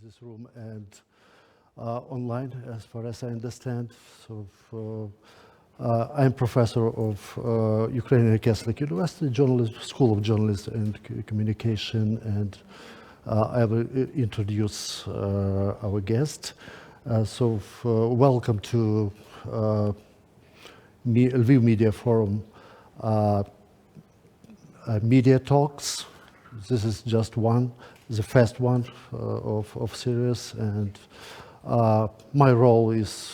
this room and online, as far as I understand. So I'm professor of Ukrainian Catholic University, School of Journalism and Communication, and I will introduce our guest. Welcome to Lviv Media Forum Media Talks. This is just one, the first one of series, and my role is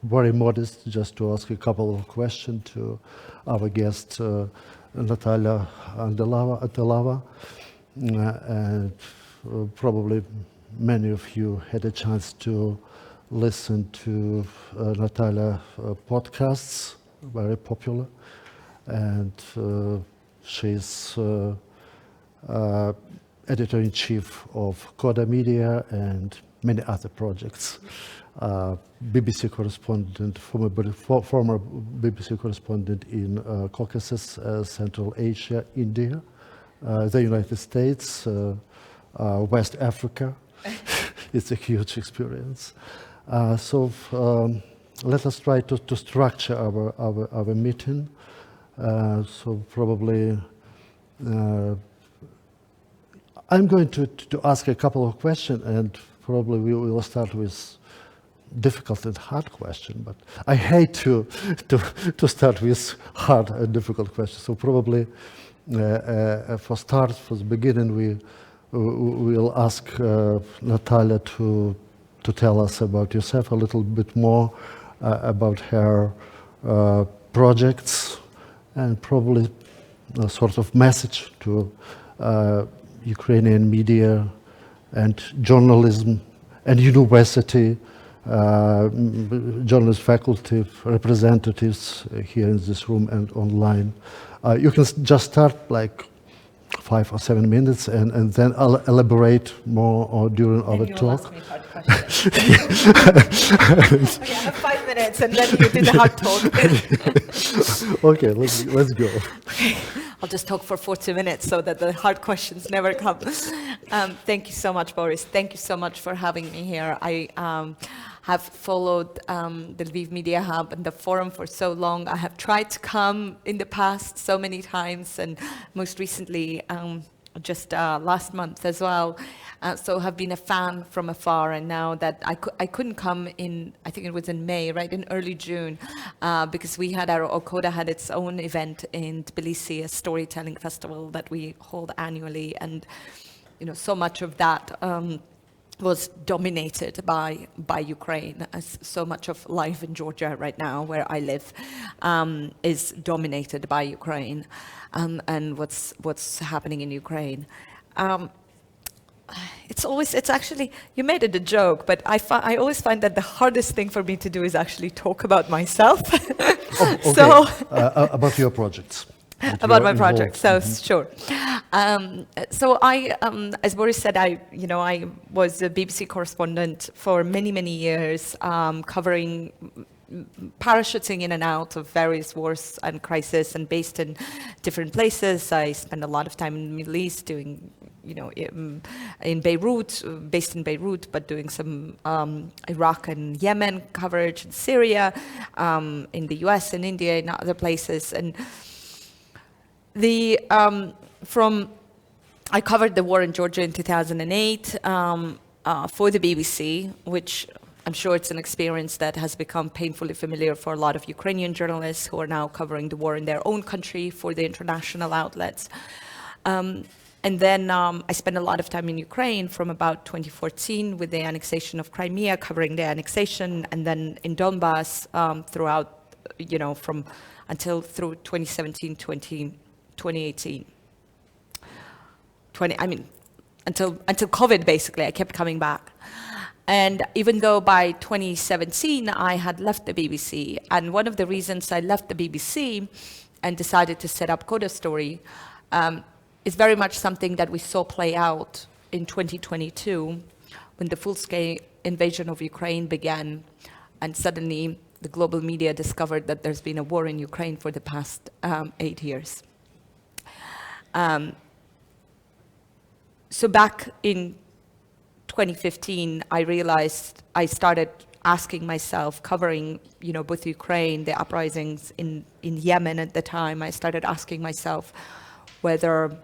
very modest, just to ask a couple of questions to our guest, Natalija Antelava, and probably many of you had a chance to listen to Natalia's podcasts, very popular, and she's editor-in-chief of Coda Media and many other projects. BBC correspondent, former BBC correspondent in Caucasus, Central Asia, India, the United States, West Africa. It's a huge experience. Let us try to structure our meeting. Probably I'm going to ask a couple of questions, and probably we will start with difficult and hard question, but I hate to start with hard and difficult questions. So probably for the beginning, we will ask Natalija to tell us about yourself a little bit more, about her projects, and probably a sort of message to Ukrainian media and journalism and university, journalist faculty representatives here in this room and online. You can just start like 5 or 7 minutes, and then I'll elaborate more during our talk. Me hard questions. Okay, I have 5 minutes, and then you do the hard talk. Okay, let's go. Okay. I'll just talk for 40 minutes so that the hard questions never come. Thank you so much, Boris. Thank you so much for having me here. I have followed the Lviv Media Hub and the forum for so long. I have tried to come in the past so many times, and most recently, just last month as well. So have been a fan from afar, and now that I couldn't come in, I think it was in May, right, in early June, because we had Coda had its own event in Tbilisi, a storytelling festival that we hold annually, and so much of that was dominated by Ukraine, as so much of life in Georgia right now, where I live, is dominated by Ukraine, and what's happening in Ukraine. It's actually, you made it a joke, but I always find that the hardest thing for me to do is actually talk about myself. Oh, okay. So about your projects. About my project, so sure. So I, as Boris said, I was a BBC correspondent for many years, covering parachuting in and out of various wars and crises, and based in different places. I spent a lot of time in the Middle East doing, in Beirut, based in Beirut, but doing some Iraq and Yemen coverage, in Syria, in the US and India, and other places. And I covered the war in Georgia in 2008 for the BBC, which I'm sure it's an experience that has become painfully familiar for a lot of Ukrainian journalists who are now covering the war in their own country for the international outlets. And then I spent a lot of time in Ukraine from about 2014 with the annexation of Crimea, covering the annexation, and then in Donbass throughout, through 2017, 2018. Until COVID, basically, I kept coming back. And even though by 2017, I had left the BBC, and one of the reasons I left the BBC and decided to set up Coda Story is very much something that we saw play out in 2022 when the full-scale invasion of Ukraine began, and suddenly the global media discovered that there's been a war in Ukraine for the past 8 years. So back in 2015, I realized I started asking myself, covering, both Ukraine, the uprisings in Yemen at the time, I started asking myself whether,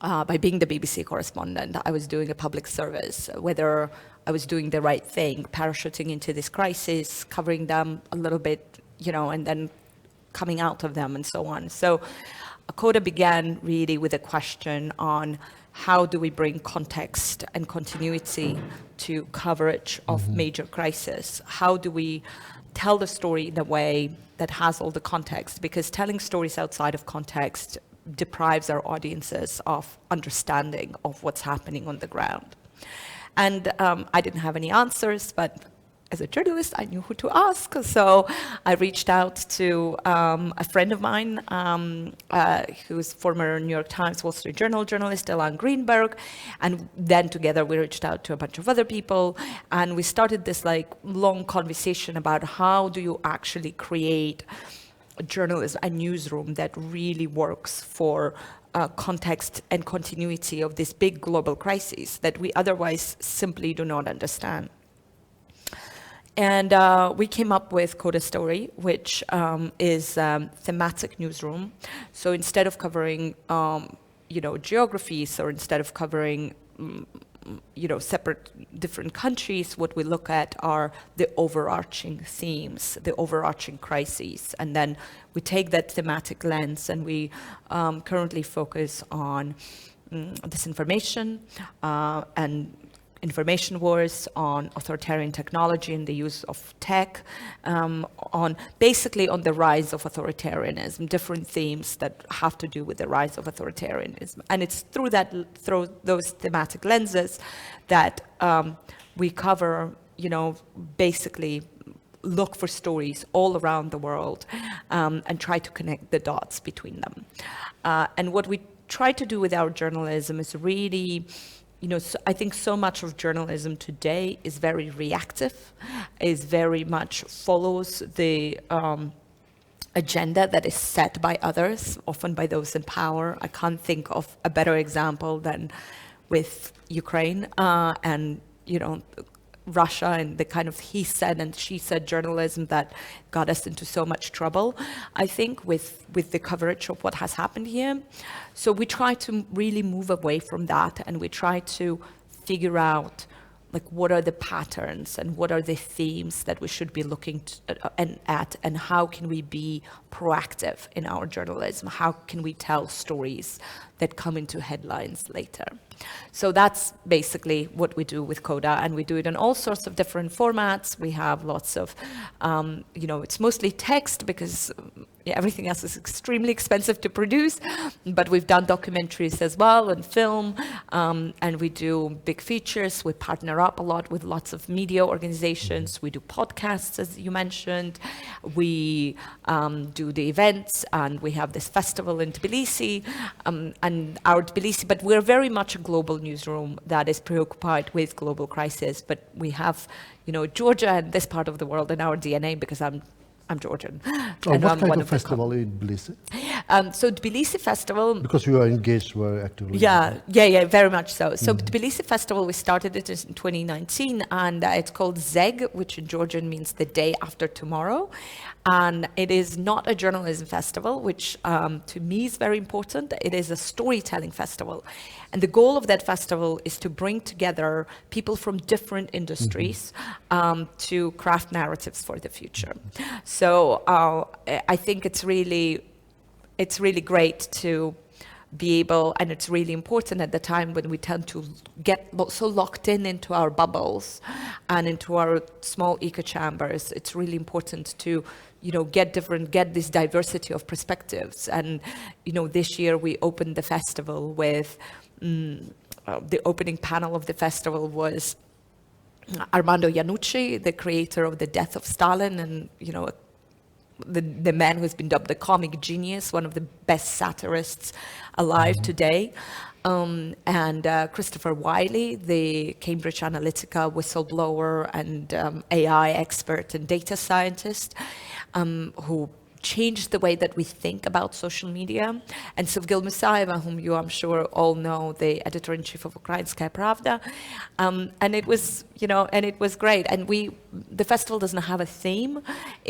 by being the BBC correspondent, I was doing a public service, whether I was doing the right thing, parachuting into this crisis, covering them a little bit, and then coming out of them and so on. So Coda began really with a question on how do we bring context and continuity to coverage of major crisis? How do we tell the story in a way that has all the context? Because telling stories outside of context deprives our audiences of understanding of what's happening on the ground. And I didn't have any answers, but as a journalist, I knew who to ask. So I reached out to a friend of mine who's former New York Times, Wall Street Journal journalist, Elan Greenberg. And then together we reached out to a bunch of other people. And we started this long conversation about how do you actually create a journalism, a newsroom that really works for context and continuity of this big global crisis that we otherwise simply do not understand. And we came up with Coda Story, which is thematic newsroom. So instead of covering, geographies, or instead of covering, separate different countries, what we look at are the overarching themes, the overarching crises. And then we take that thematic lens and we currently focus on disinformation and information wars, on authoritarian technology and the use of tech, on the rise of authoritarianism, different themes that have to do with the rise of authoritarianism. And it's through those thematic lenses that we cover, basically look for stories all around the world and try to connect the dots between them. And what we try to do with our journalism is really, I think so much of journalism today is very reactive, is very much follows the agenda that is set by others, often by those in power. I can't think of a better example than with Ukraine and, Russia and the kind of he said and she said journalism that got us into so much trouble, I think, with the coverage of what has happened here. So we try to really move away from that, and we try to figure out what are the patterns and what are the themes that we should be looking at, and how can we be proactive in our journalism? How can we tell stories that come into headlines later? So that's basically what we do with Coda, and we do it in all sorts of different formats. We have lots of, it's mostly text because everything else is extremely expensive to produce, but we've done documentaries as well and film, and we do big features. We partner up a lot with lots of media organizations. We do podcasts, as you mentioned. We do the events, and we have this festival in Tbilisi, and our Tbilisi, but we're very much a global newsroom that is preoccupied with global crisis. But we have, Georgia and this part of the world in our DNA because I'm Georgian. What kind of festival in Tbilisi? So Tbilisi Festival... Because you are engaged very actively. Yeah, very much so. So Tbilisi Festival, we started it in 2019, and it's called Zeg, which in Georgian means the day after tomorrow. And it is not a journalism festival, which to me is very important. It is a storytelling festival. And the goal of that festival is to bring together people from different industries to craft narratives for the future. So I think it's really great to be able, and it's really important at the time when we tend to get so locked into our bubbles and into our small echo chambers. It's really important to get this diversity of perspectives. And this year we opened the festival with the opening panel of the festival was Armando Iannucci, the creator of The Death of Stalin, and the man who's been dubbed the comic genius, one of the best satirists alive today. And Christopher Wiley, the Cambridge Analytica whistleblower and AI expert and data scientist, who changed the way that we think about social media. And so Gilmusaeva, whom you, I'm sure, all know, the editor-in-chief of Ukrainskaya Pravda, and it was, you know, and it was great. And the festival doesn't have a theme.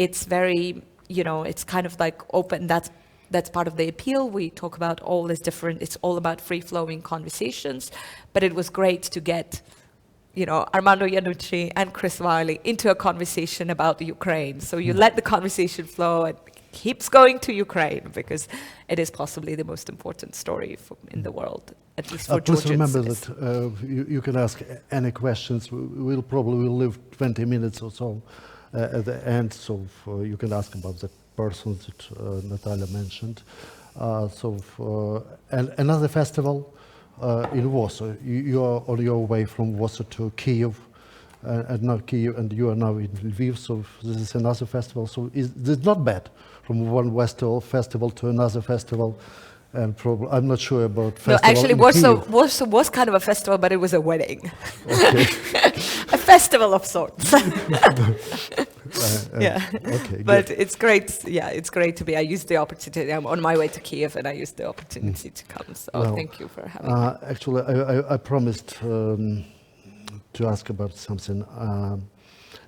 It's very, you know, it's kind of like open. That's part of the appeal. We talk about all this different. It's all about free-flowing conversations. But it was great to get, you know, Armando Iannucci and Chris Wiley into a conversation about Ukraine. So you let the conversation flow and keeps going to Ukraine because it is possibly the most important story in the world, at least for Georgians. Please remember that you can ask any questions. We'll probably leave 20 minutes or so at the end, so you can ask about the person that Natalia mentioned. And another festival in Warsaw. You are on your way from Warsaw to Kyiv, and now Kyiv, and you are now in Lviv, so this is another festival. So it's not bad from one festival to another festival, and probably, I'm not sure about festival. No, actually, Warsaw was kind of a festival, but it was a wedding. Okay. A festival of sorts. Yeah. Okay. But good. it's great. Yeah, it's great to be. I used the opportunity. I'm on my way to Kyiv, and I used the opportunity to come. So thank you for having me. Actually, I promised to ask about something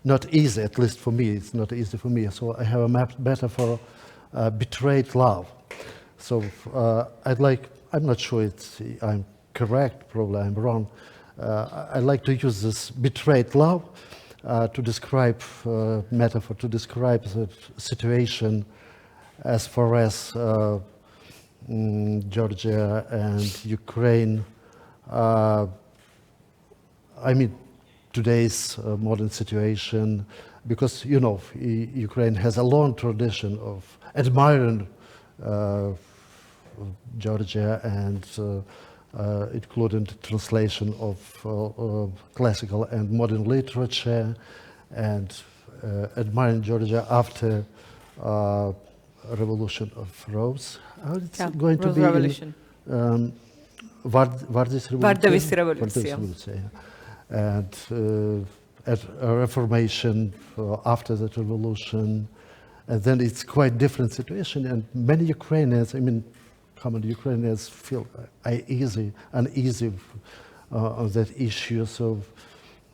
not easy, at least for me. It's not easy for me. So I have a metaphor, betrayed love. So I'm not sure I'm correct, probably I'm wrong. I'd like to use this betrayed love to describe metaphor, to describe the situation as far as Georgia and Ukraine. I mean, today's modern situation, because, you know, Ukraine has a long tradition of admiring Georgia and including the translation of classical and modern literature, and admiring Georgia after Revolution of Rose. How it's going to be Revolution. Vardis Revolution. And a reformation after that revolution. And then it's quite different situation. And many Ukrainians, I mean, common Ukrainians feel uneasy on that issue. So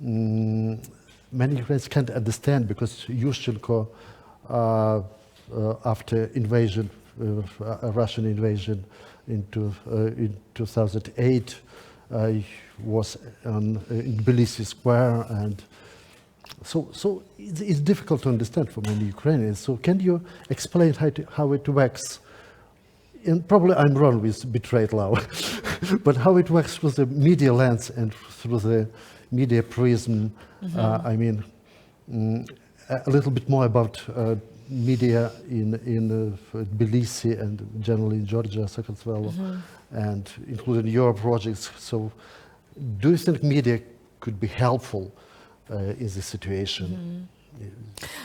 many Ukrainians can't understand, because Yushchenko, after invasion, Russian invasion in 2008, was in Tbilisi Square, and so it's difficult to understand for many Ukrainians. So can you explain how it works? And probably I'm wrong with betrayed love, but how it works through the media lens and through the media prism. I mean, a little bit more about media in Tbilisi and generally in Georgia, Sakartvelo, and including your projects. So do you think media could be helpful in this situation?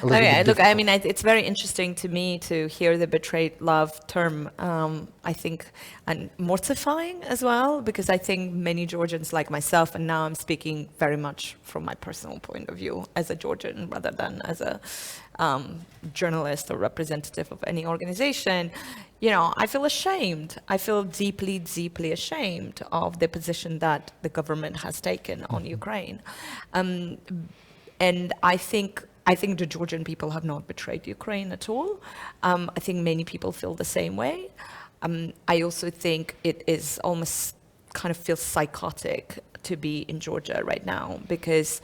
Look, I mean, it's very interesting to me to hear the betrayed love term. I think, and mortifying as well, because I think many Georgians like myself, and now I'm speaking very much from my personal point of view as a Georgian rather than as a journalist or representative of any organization, you know, I feel ashamed. I feel deeply, deeply ashamed of the position that the government has taken on Ukraine. And I think the Georgian people have not betrayed Ukraine at all. I think many people feel the same way. I also think it is almost kind of feels psychotic to be in Georgia right now, because,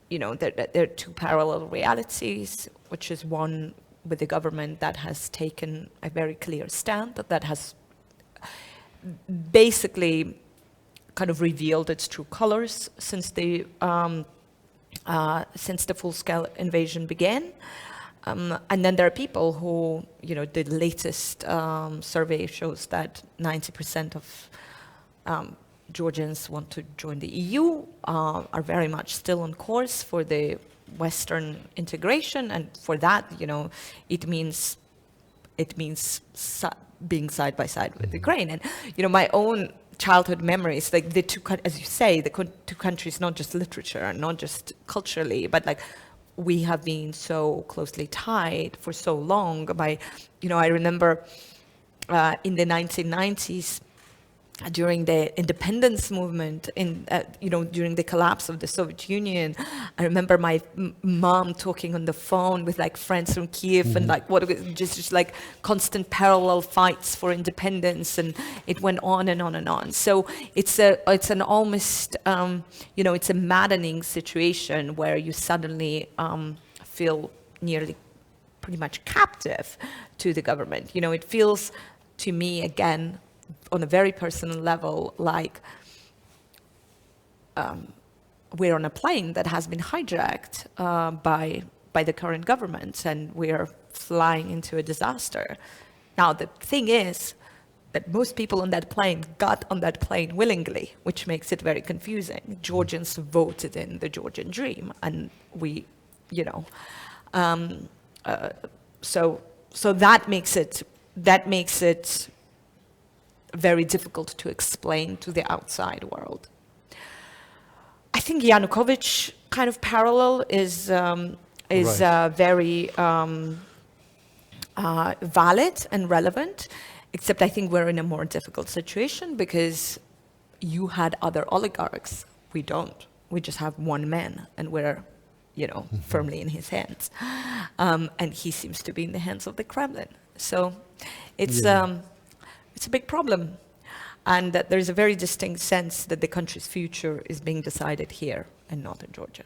you know, there are two parallel realities, which is one with the government that has taken a very clear stand, that has basically kind of revealed its true colors since the full-scale invasion began. And then there are people who, you know, the latest survey shows that 90% of Georgians want to join the EU, are very much still on course for the Western integration. And for that, you know, it means being side by side with Ukraine. And, you know, my own childhood memories, like the two, as you say, the two countries, not just literature, not just culturally, but like we have been so closely tied for so long by, I remember in the 1990s, during the independence movement, during the collapse of the Soviet Union, I remember my mom talking on the phone with like friends from Kiev and like just like constant parallel fights for independence, and it went on and on and on. So it's an almost it's a maddening situation where you suddenly feel nearly pretty much captive to the government. It feels to me again, on a very personal level, like we're on a plane that has been hijacked by the current government, and we're flying into a disaster. Now, the thing is that most people on that plane got on that plane willingly, which makes it very confusing. Georgians voted in the Georgian dream, and we, so that makes it very difficult to explain to the outside world. I think Yanukovych kind of parallel is very valid and relevant, except I think we're in a more difficult situation because you had other oligarchs. We don't. We just have one man, and we're, firmly in his hands. And he seems to be in the hands of the Kremlin. So it's a big problem, and that there's a very distinct sense that the country's future is being decided here and not in Georgia.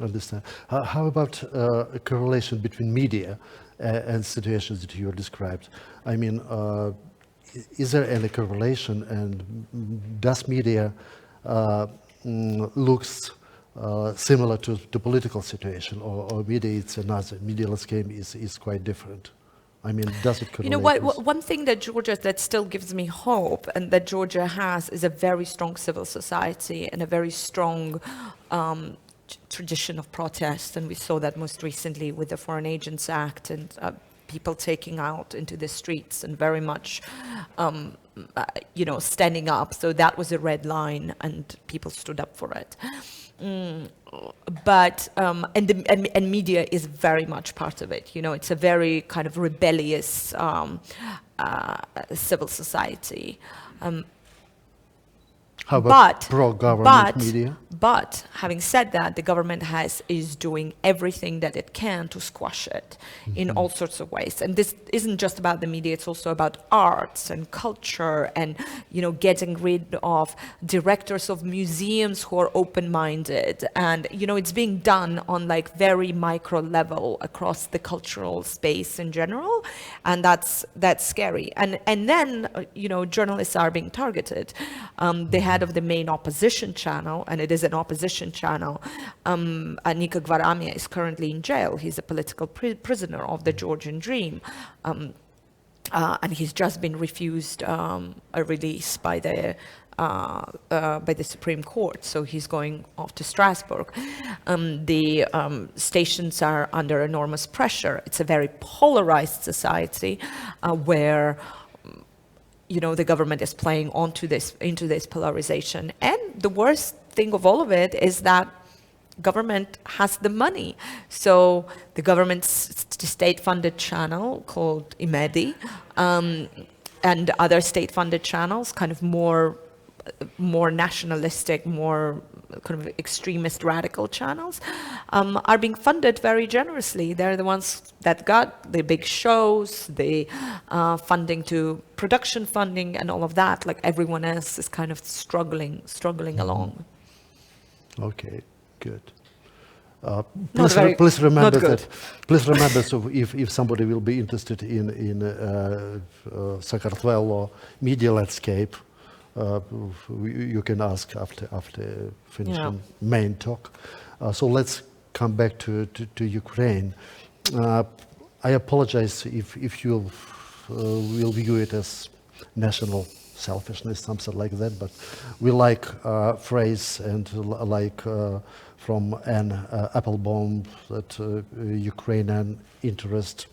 I understand. How about a correlation between media and situations that you described? I mean, is there any correlation, and does media looks similar to the political situation, or media it's another, media landscape is quite different? I mean, does it correlate? One thing that still gives me hope, and that Georgia has, is a very strong civil society and a very strong tradition of protest. And we saw that most recently with the Foreign Agents Act, and people taking out into the streets and very much, standing up. So that was a red line, and people stood up for it. But and media is very much part of it. It's a very kind of rebellious civil society. How about pro-government media? But having said that, the government is doing everything that it can to squash it in all sorts of ways. And this isn't just about the media, it's also about arts and culture and, getting rid of directors of museums who are open-minded. And, it's being done on like very micro level across the cultural space in general. And that's scary. And then, journalists are being targeted. They had of the main opposition channel, and it is an opposition channel, Nika Gvaramia is currently in jail. He's a political prisoner of the Georgian Dream, and he's just been refused a release by the Supreme Court, so he's going off to Strasbourg. The stations are under enormous pressure. It's a very polarized society where the government is playing into this polarization. And the worst thing of all of it is that government has the money. So the government's state-funded channel called Imedi and other state-funded channels, kind of more nationalistic, more kind of extremist radical channels, are being funded very generously. They're the ones that got the big shows, the funding to production funding and all of that. Like everyone else is kind of struggling along. Okay, good. Please remember that. Please remember, so if somebody will be interested in Sakartvelo media landscape, you can ask after finishing main talk. So let's come back to Ukraine. I apologize if you will view it as national selfishness, something like that, but we like phrase and like from Anne Applebaum that Ukrainian interest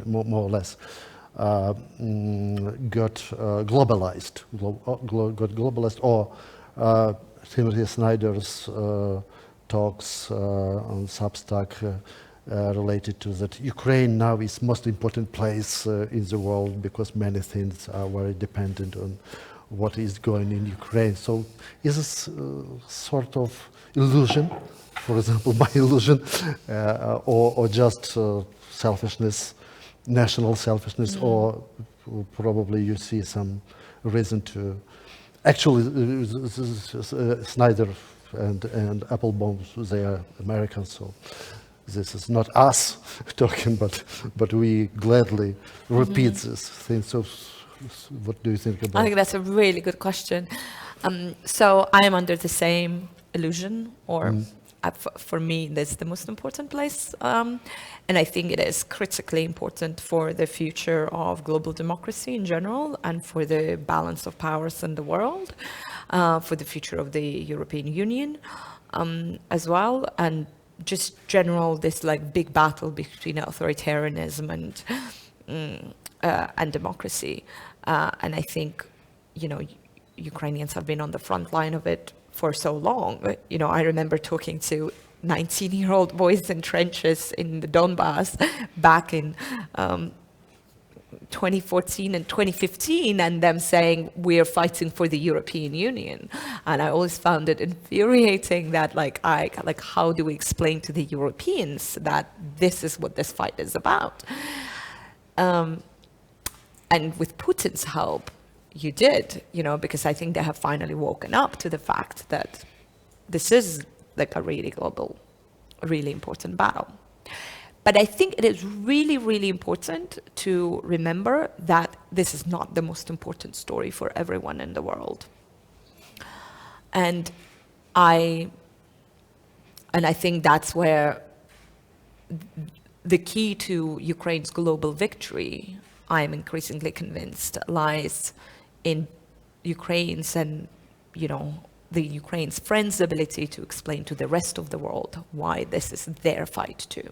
more or less got globalized, or Timothy Snyder's talks on Substack related to that. Ukraine now is most important place in the world because many things are very dependent on what is going in Ukraine. So is this sort of illusion, for example, my illusion, or just selfishness, national selfishness, or probably you see some reason to... Actually, Snyder and Applebaum, they are Americans, so this is not us talking, but we gladly repeat this thing. So what do you think about it? I think that's a really good question. So I am under the same illusion, or for me, that's the most important place. And I think it is critically important for the future of global democracy in general, and for the balance of powers in the world, for the future of the European Union as well, and just general this like big battle between authoritarianism and democracy. And I think, you know, Ukrainians have been on the front line of it for so long. You know, I remember talking to 19-year-old boys in trenches in the Donbass back in 2014 and 2015, and them saying, we are fighting for the European Union. And I always found it infuriating that, like, how do we explain to the Europeans that this is what this fight is about? And with Putin's help, you did, you know, because I think they have finally woken up to the fact that this is like a really global, really important battle. But I think it is really, really important to remember that this is not the most important story for everyone in the world. And I think that's where the key to Ukraine's global victory, I am increasingly convinced, lies in Ukraine's and, you know, the Ukraine's friends' ability to explain to the rest of the world why this is their fight too.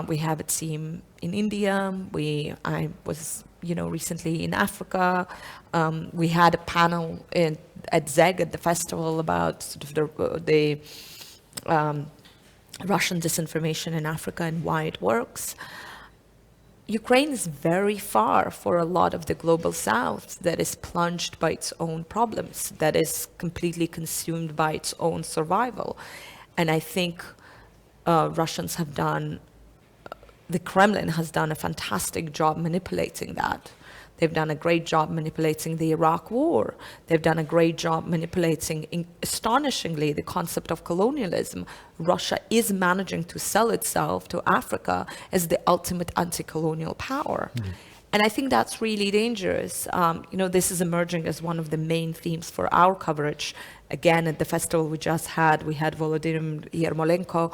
We have a team in India. I was, you know, recently in Africa. We had a panel at ZEG at the festival about sort of the Russian disinformation in Africa and why it works. Ukraine is very far for a lot of the global south that is plunged by its own problems, that is completely consumed by its own survival. And I think Russians have done, the Kremlin has done a fantastic job manipulating that. They've done a great job manipulating the Iraq war. They've done a great job manipulating, astonishingly, the concept of colonialism. Russia is managing to sell itself to Africa as the ultimate anti-colonial power. And I think that's really dangerous. You know, this is emerging as one of the main themes for our coverage. Again, at the festival we just had, we had Volodymyr Yermolenko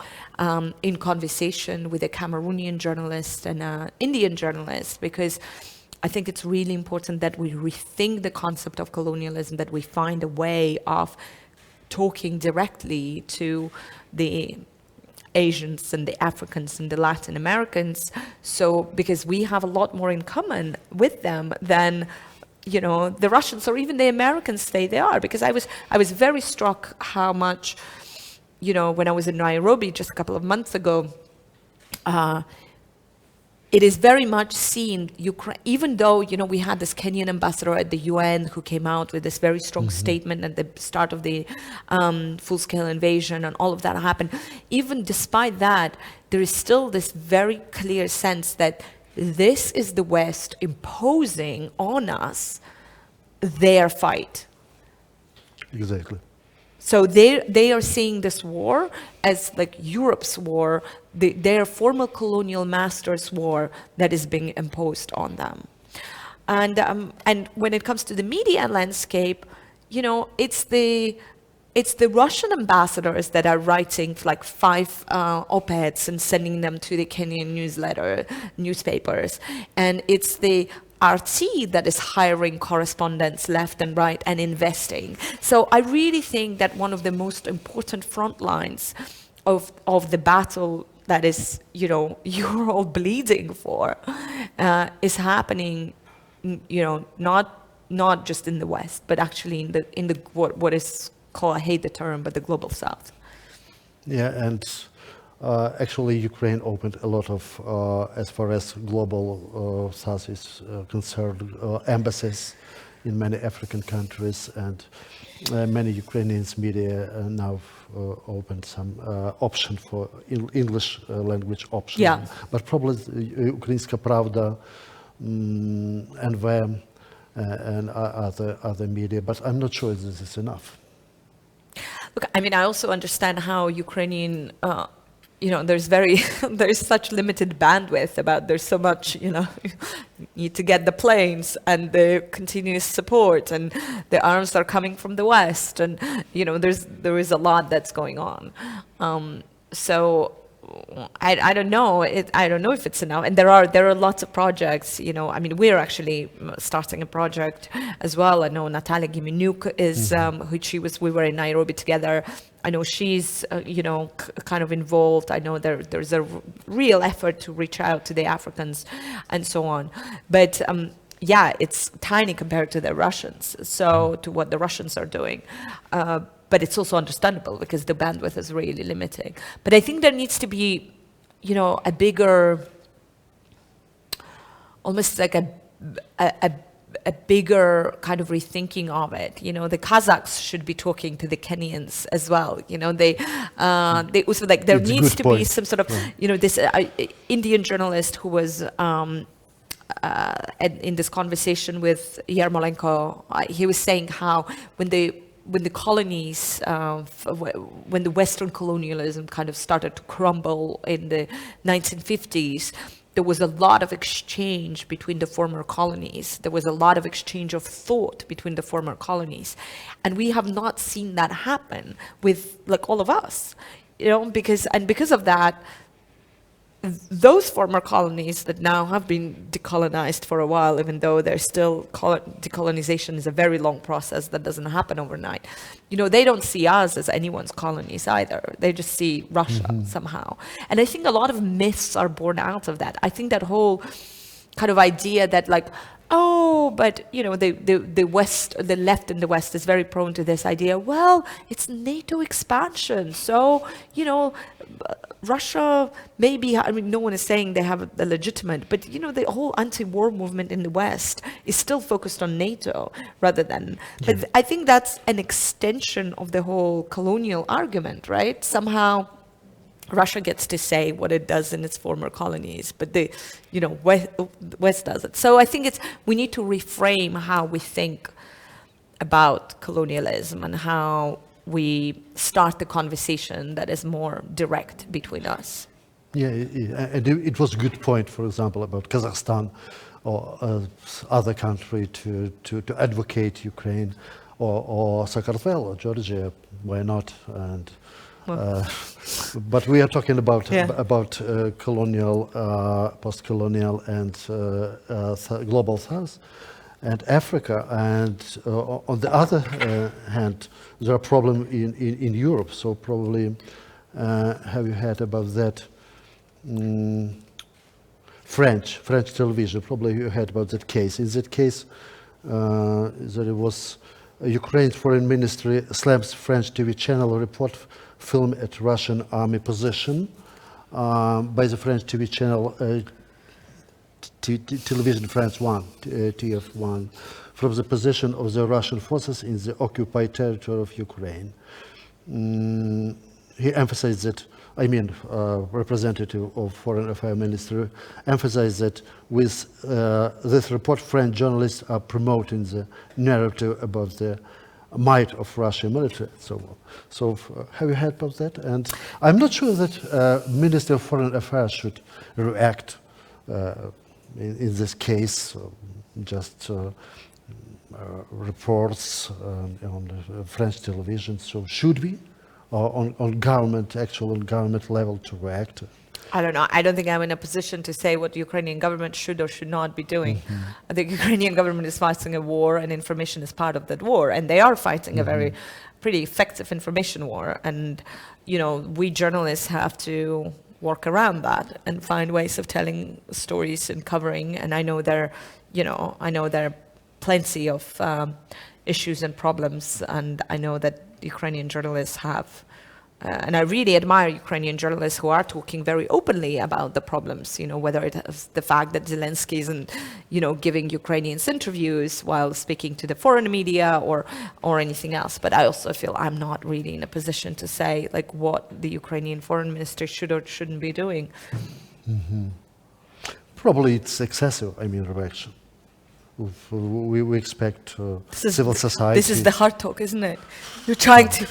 in conversation with a Cameroonian journalist and an Indian journalist, because I think it's really important that we rethink the concept of colonialism, that we find a way of talking directly to the Asians and the Africans and the Latin Americans. So, because we have a lot more in common with them than, you know, the Russians or even the Americans say they are. Because I was very struck how much, you know, when I was in Nairobi just a couple of months ago, it is very much seen, even though, you know, we had this Kenyan ambassador at the UN who came out with this very strong statement at the start of the full-scale invasion and all of that happened. Even despite that, there is still this very clear sense that this is the West imposing on us their fight. Exactly. So they are seeing this war as like Europe's war, their former colonial masters' war that is being imposed on them. And when it comes to the media landscape, you know, it's the Russian ambassadors that are writing like 5 op-eds and sending them to the Kenyan newspapers, and it's the RT that is hiring correspondents left and right and investing. So I really think that one of the most important front lines of the battle that is, you know, you're all bleeding for, is happening, you know, not just in the West, but actually in the what is called, I hate the term, but the global South. Yeah, and actually Ukraine opened a lot of, as far as global South is concerned, embassies in many African countries, and many Ukrainians media now opened some option for English language option. Yeah. But probably Ukrainska Pravda, NVM, and other media, but I'm not sure this is enough. Look, I mean, I also understand how Ukrainian, there's such limited bandwidth about, there's so much, you need to get the planes and the continuous support, and the arms are coming from the West, and, there is a lot that's going on. So I don't know. I don't know if it's enough. And there are lots of projects. I mean, we're actually starting a project as well. I know Natalia Giminuk is, we were in Nairobi together. I know she's, kind of involved. I know there's a real effort to reach out to the Africans and so on. But yeah, it's tiny compared to the Russians. So to what the Russians are doing. But it's also understandable because the bandwidth is really limiting. But I think there needs to be, a bigger, almost like a bigger kind of rethinking of it. The Kazakhs should be talking to the Kenyans as well. They also there It's needs to be point. some sort of, this Indian journalist who was in this conversation with Yarmolenko, he was saying how when the colonies, when the Western colonialism kind of started to crumble in the 1950s, there was a lot of exchange between the former colonies. There was a lot of exchange of thought between the former colonies. And we have not seen that happen with all of us, because of that, those former colonies that now have been decolonized for a while, even though they're still, decolonization is a very long process that doesn't happen overnight. They don't see us as anyone's colonies either. They just see Russia somehow. And I think a lot of myths are born out of that. I think that whole kind of idea that but the West, the left in the West is very prone to this idea. Well, it's NATO expansion, so Russia maybe. I mean, no one is saying they have a legitimate, but the whole anti-war movement in the West is still focused on NATO rather than. But I think that's an extension of the whole colonial argument, right? Somehow Russia gets to say what it does in its former colonies, but the West does it. So I think we need to reframe how we think about colonialism and how we start the conversation that is more direct between us. Yeah, and it was a good point, for example, about Kazakhstan or other country to advocate Ukraine or Sakartvelo, Georgia, why not? And but we are talking about colonial, post-colonial, and global South, and Africa. And on the other hand, there are problems in Europe. So probably, have you heard about that? French television. Probably you heard about that case. In that case, that it was Ukraine's foreign ministry slams French TV channel report film at Russian army position by the French TV channel Television France 1, TF1, from the position of the Russian forces in the occupied territory of Ukraine. He emphasized that, representative of Foreign Affairs Ministry emphasized that with this report, French journalists are promoting the narrative about the might of Russian military and so on. So have you heard about that? And I'm not sure that Minister of Foreign Affairs should react in this case, just reports on French television. So should we, or on government level, to react? I don't know. I don't think I'm in a position to say what the Ukrainian government should or should not be doing. I think the Ukrainian government is fighting a war, and information is part of that war. And they are fighting a pretty effective information war. And, we journalists have to work around that and find ways of telling stories and covering. And I know there are plenty of issues and problems. And I know that Ukrainian journalists have and I really admire Ukrainian journalists who are talking very openly about the problems, whether it is the fact that Zelensky isn't, giving Ukrainians interviews while speaking to the foreign media or anything else. But I also feel I'm not really in a position to say like what the Ukrainian foreign minister should or shouldn't be doing. Mm-hmm. Probably it's excessive, reaction. We expect civil society. This is the hard talk, isn't it? You're trying to...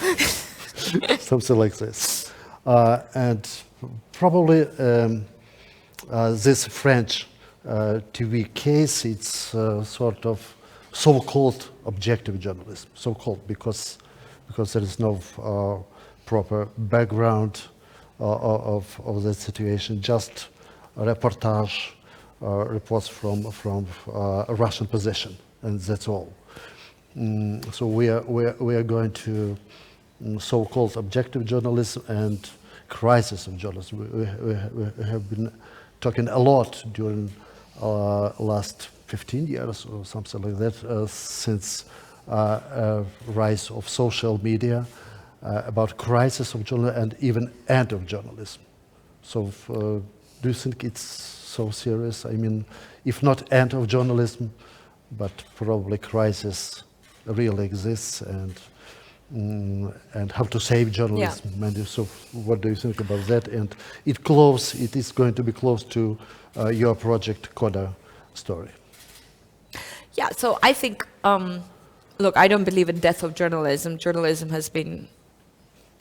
Something like this. And probably this French TV case, it's sort of so-called objective journalism. So-called because there is no proper background of that situation, just a reportage, reports from a Russian position, and that's all. So we are going to so-called objective journalism and crisis of journalism. We have been talking a lot during last 15 years or something like that, since rise of social media, about crisis of journalism and even end of journalism. So do you think it's so serious? If not end of journalism, but probably crisis really exists, and how to save journalism. Yeah. And so what do you think about that? And it is going to be close to your project, Coda Story. Yeah, so I think, look, I don't believe in death of journalism. Journalism has been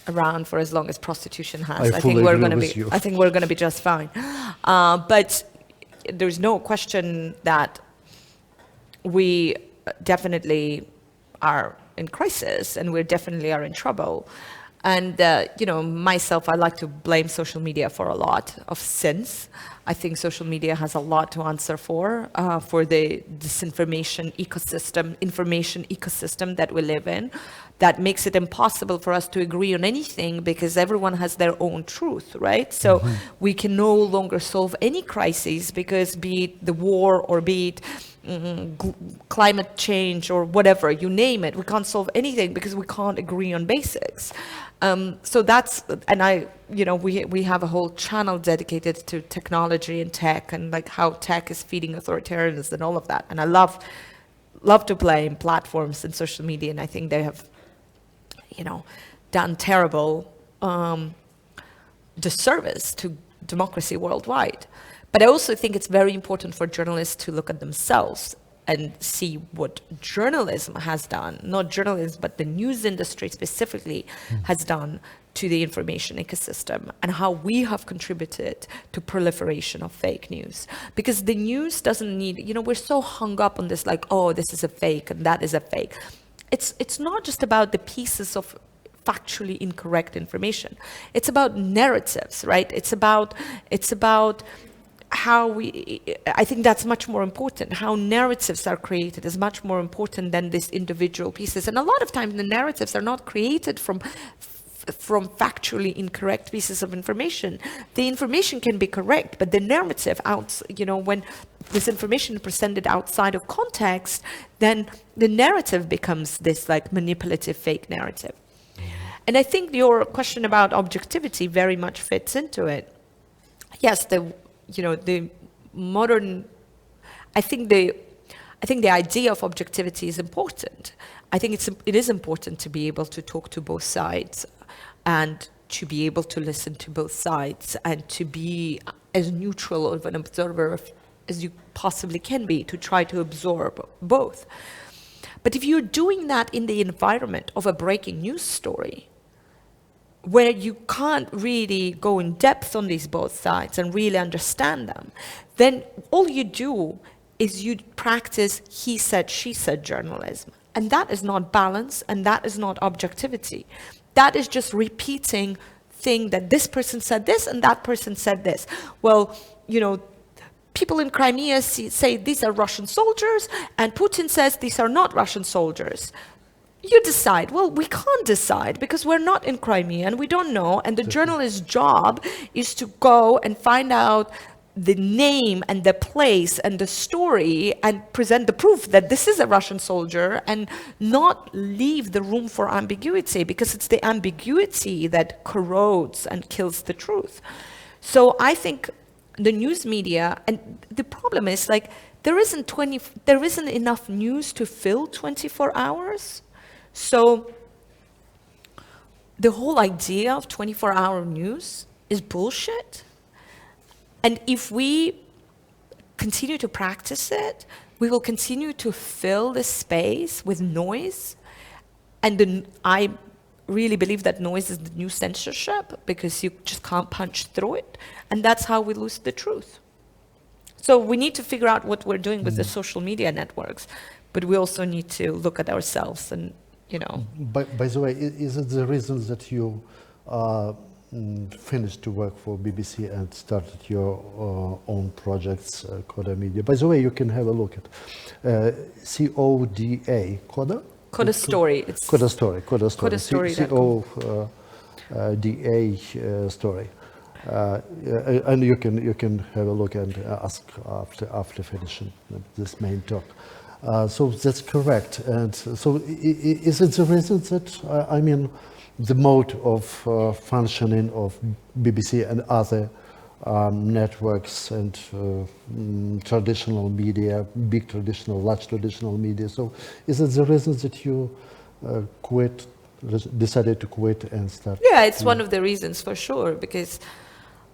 around for as long as prostitution has. I think we're going to be just fine. But there's no question that we definitely are in crisis, and we definitely are in trouble. And, myself, I like to blame social media for a lot of sins. I think social media has a lot to answer for the disinformation information ecosystem that we live in, that makes it impossible for us to agree on anything because everyone has their own truth, right? So we can no longer solve any crises because be it the war or be it climate change or whatever, you name it, we can't solve anything because we can't agree on basics. So that's, and we have a whole channel dedicated to technology and tech and like how tech is feeding authoritarianism and all of that. And I love to blame platforms and social media, and I think they have, done terrible disservice to democracy worldwide. But I also think it's very important for journalists to look at themselves and see what journalism has done, not journalism, but the news industry specifically has done to the information ecosystem and how we have contributed to proliferation of fake news. Because the news doesn't need, we're so hung up on this like, oh, this is a fake and that is a fake. It's not just about the pieces of factually incorrect information. It's about narratives, right? It's about how I think that's much more important. How narratives are created is much more important than these individual pieces. And a lot of times the narratives are not created from factually incorrect pieces of information. The information can be correct, but the narrative when this information is presented outside of context, then the narrative becomes this like manipulative fake narrative. And I think your question about objectivity very much fits into it. Yes, the modern, I think the idea of objectivity is important. I think it is important to be able to talk to both sides and to be able to listen to both sides and to be as neutral of an observer as you possibly can be, to try to absorb both. But if you're doing that in the environment of a breaking news story, where you can't really go in depth on these both sides and really understand them, then all you do is you practice he said, she said journalism. And that is not balance, and that is not objectivity. That is just repeating thing that this person said this and that person said this. Well, people in Crimea say these are Russian soldiers, and Putin says these are not Russian soldiers. You decide. Well, we can't decide because we're not in Crimea and we don't know. And the journalist's job is to go and find out the name and the place and the story and present the proof that this is a Russian soldier and not leave the room for ambiguity, because it's the ambiguity that corrodes and kills the truth. So I think the news media, and the problem is like there isn't enough news to fill 24 hours. So the whole idea of 24-hour news is bullshit. And if we continue to practice it, we will continue to fill the space with noise. And I really believe that noise is the new censorship, because you just can't punch through it. And that's how we lose the truth. So we need to figure out what we're doing with the social media networks, but we also need to look at ourselves and, you know. By the way, is it the reason that you finished to work for BBC and started your own projects, Coda Media? By the way, you can have a look at CODA, Coda? Coda Story. It's Coda Story. Coda Story. CODA Story. And you can have a look and ask after finishing this main talk. So that's correct. And so is it the reason that, I mean, the mode of functioning of BBC and other networks and traditional media, large traditional media. So is it the reason that you decided to quit and start? Yeah, it's one of the reasons for sure, because,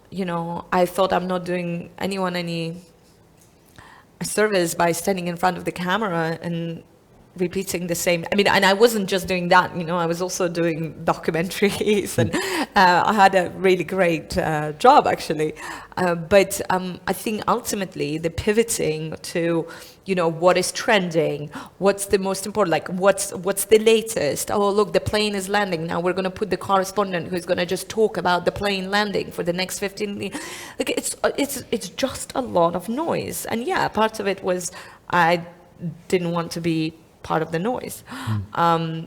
you know, I thought I'm not doing anyone any service by standing in front of the camera and repeating the same. I mean, and I wasn't just doing that, you know, I was also doing documentaries, and I had a really great job actually. But I think ultimately the pivoting to, you know, what is trending, what's the most important, like what's the latest. Oh, look, the plane is landing. Now we're going to put the correspondent who's going to just talk about the plane landing for the next 15 minutes. Like it's just a lot of noise. And yeah, part of it was I didn't want to be part of the noise.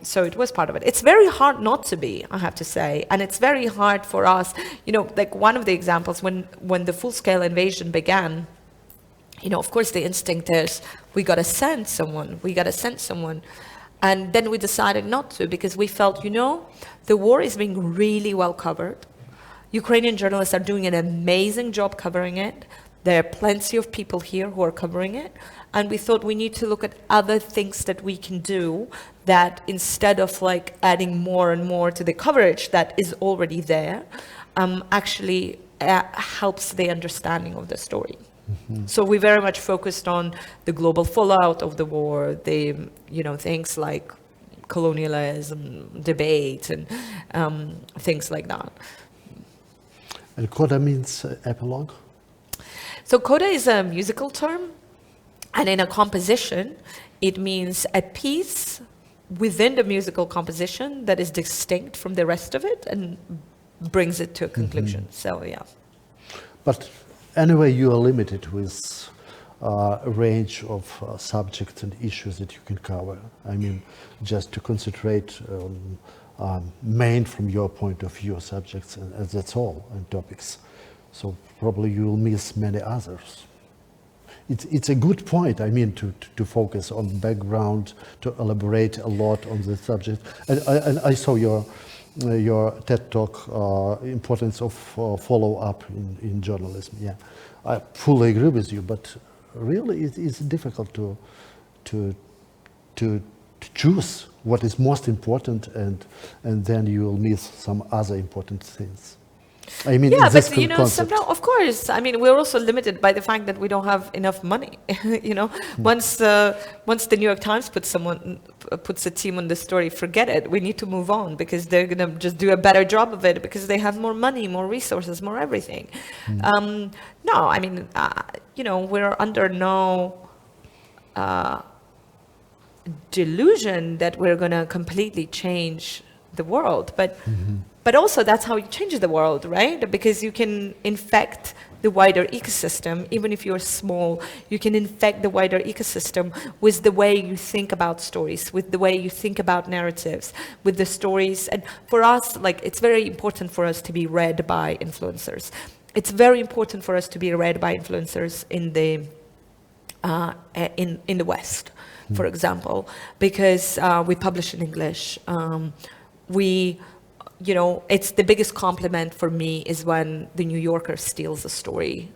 So it was part of it. It's very hard not to be, I have to say. And it's very hard for us, you know, like one of the examples when the full-scale invasion began, you know, of course the instinct is we got to send someone. And then we decided not to, because we felt, you know, the war is being really well covered. Ukrainian journalists are doing an amazing job covering it. There are plenty of people here who are covering it. And we thought we need to look at other things that we can do that, instead of like adding more and more to the coverage that is already there, actually helps the understanding of the story. Mm-hmm. So we very much focused on the global fallout of the war, the, you know, things like colonialism, debate, and things like that. And Coda means epilogue? So Coda is a musical term. And in a composition, it means a piece within the musical composition that is distinct from the rest of it and brings it to a conclusion. Mm-hmm. So, yeah. But anyway, you are limited with a range of subjects and issues that you can cover. I mean, just to concentrate main from your point of view subjects, and that's all, and topics. So probably you will miss many others. It's a good point, I mean, to focus on background, to elaborate a lot on the subject. And I saw your TED Talk, importance of follow-up in journalism. Yeah, I fully agree with you, but really it's difficult to choose what is most important, and then you will miss some other important things. I mean, yeah, but you know, somehow, of course. I mean, we're also limited by the fact that we don't have enough money. You know, once the New York Times puts a team on the story, forget it. We need to move on, because they're gonna just do a better job of it, because they have more money, more resources, more everything. No, I mean, you know, we're under no delusion that we're gonna completely change the world, but. Mm-hmm. But also that's how you change the world, right? Because you can infect the wider ecosystem. Even if you're small, you can infect the wider ecosystem with the way you think about stories, with the way you think about narratives, with the stories. And for us, like, it's very important for us to be read by influencers. it's very important for us to be read by influencers in the West, for example, because we publish in English. It's the biggest compliment for me is when the New Yorker steals a story,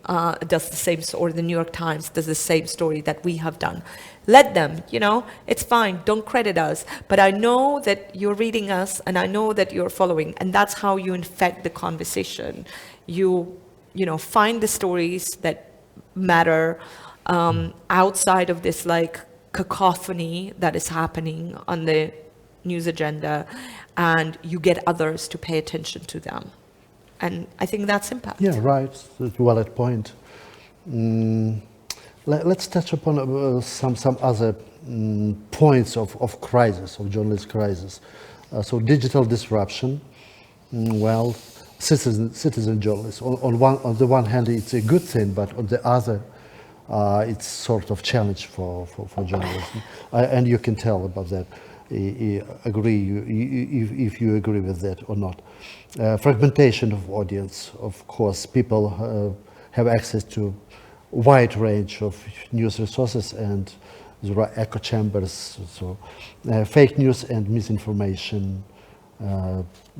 does the same, or the New York Times does the same story that we have done. Let them, it's fine, don't credit us. But I know that you're reading us and I know that you're following, and that's how you infect the conversation. You find the stories that matter outside of this like cacophony that is happening on the news agenda, and you get others to pay attention to them. And I think that's impact. Yeah, right. That's a valid point. Let's touch upon some other points of crisis, of journalist crisis. So digital disruption, citizen journalism. On the one hand, it's a good thing, but on the other, it's sort of challenge for journalism. And you can tell about that. If you agree with that or not. Fragmentation of audience, of course, people have access to a wide range of news resources, and there are echo chambers, so fake news and misinformation,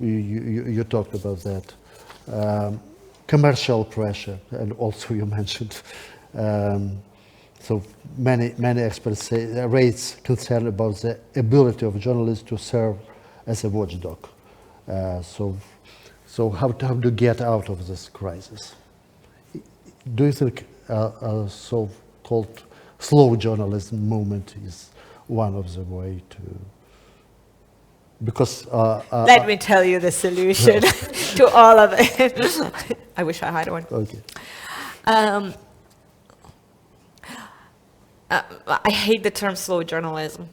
you talked about that. Commercial pressure, and also you mentioned so many experts raise concern about the ability of journalists to serve as a watchdog. So how to get out of this crisis? Do you think a so-called slow journalism movement is one of the way to? Because let me tell you the solution to all of it. I wish I had one. Okay. I hate the term slow journalism.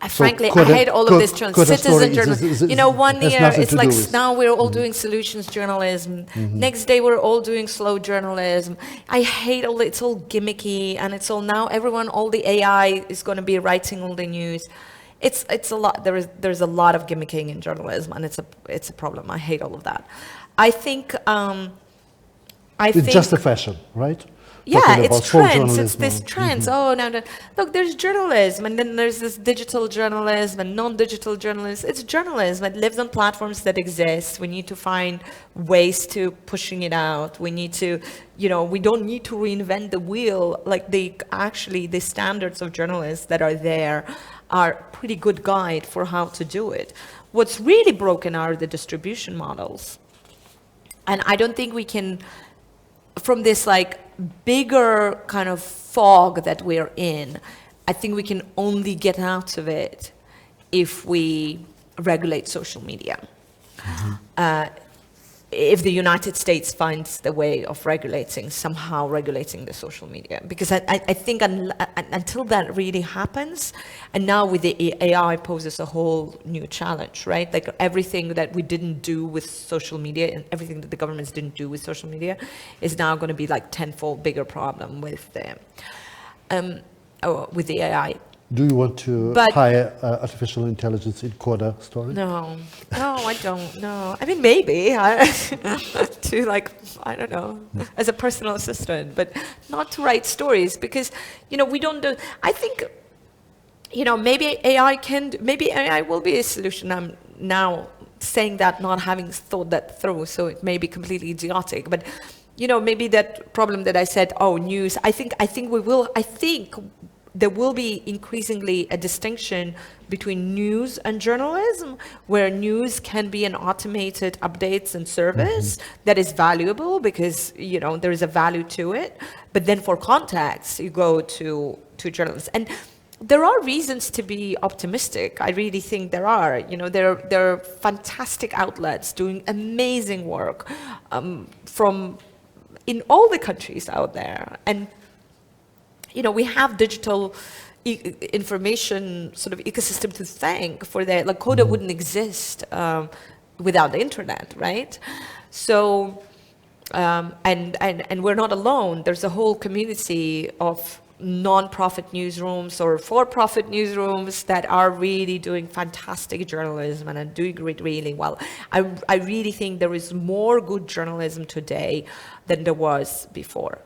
Frankly, I hate all of this citizen journalism. 1 year it's like now we're all doing solutions journalism. Next day we're all doing slow journalism. I hate all it's all gimmicky, and it's all now all the AI is going to be writing all the news. It's a lot. There's a lot of gimmicking in journalism, and it's a problem. I hate all of that. I think it's just a fashion, right? Yeah, it's trends. It's this trends. Oh, no. Look, there's journalism, and then there's this digital journalism and non-digital journalism. It's journalism. It lives on platforms that exist. We need to find ways to pushing it out. We need to, we don't need to reinvent the wheel. Like the standards of journalists that are there are pretty good guide for how to do it. What's really broken are the distribution models. And I don't think we can, from this like bigger kind of fog that we're in, I think we can only get out of it if we regulate social media. If the United States finds the way of somehow regulating the social media. Because I think until that really happens, and now with the AI poses a whole new challenge, right? Like everything that we didn't do with social media and everything that the governments didn't do with social media is now going to be like tenfold bigger problem with the AI. Do you want to hire artificial intelligence in Coda Story? No, I don't. No, I mean maybe to I don't know, as a personal assistant, but not to write stories because we don't do. I think maybe AI will be a solution. I'm now saying that, not having thought that through, so it may be completely idiotic, but maybe that problem that I said. Oh, news. I think there will be increasingly a distinction between news and journalism, where news can be an automated updates and service that is valuable because there is a value to it. But then for context, you go to journalists, and there are reasons to be optimistic. I really think there are. There are fantastic outlets doing amazing work from in all the countries out there, and we have digital information sort of ecosystem to thank for that. Like Coda wouldn't exist without the internet, right? So, and we're not alone. There's a whole community of non-profit newsrooms or for-profit newsrooms that are really doing fantastic journalism and are doing it really well. I really think there is more good journalism today than there was before.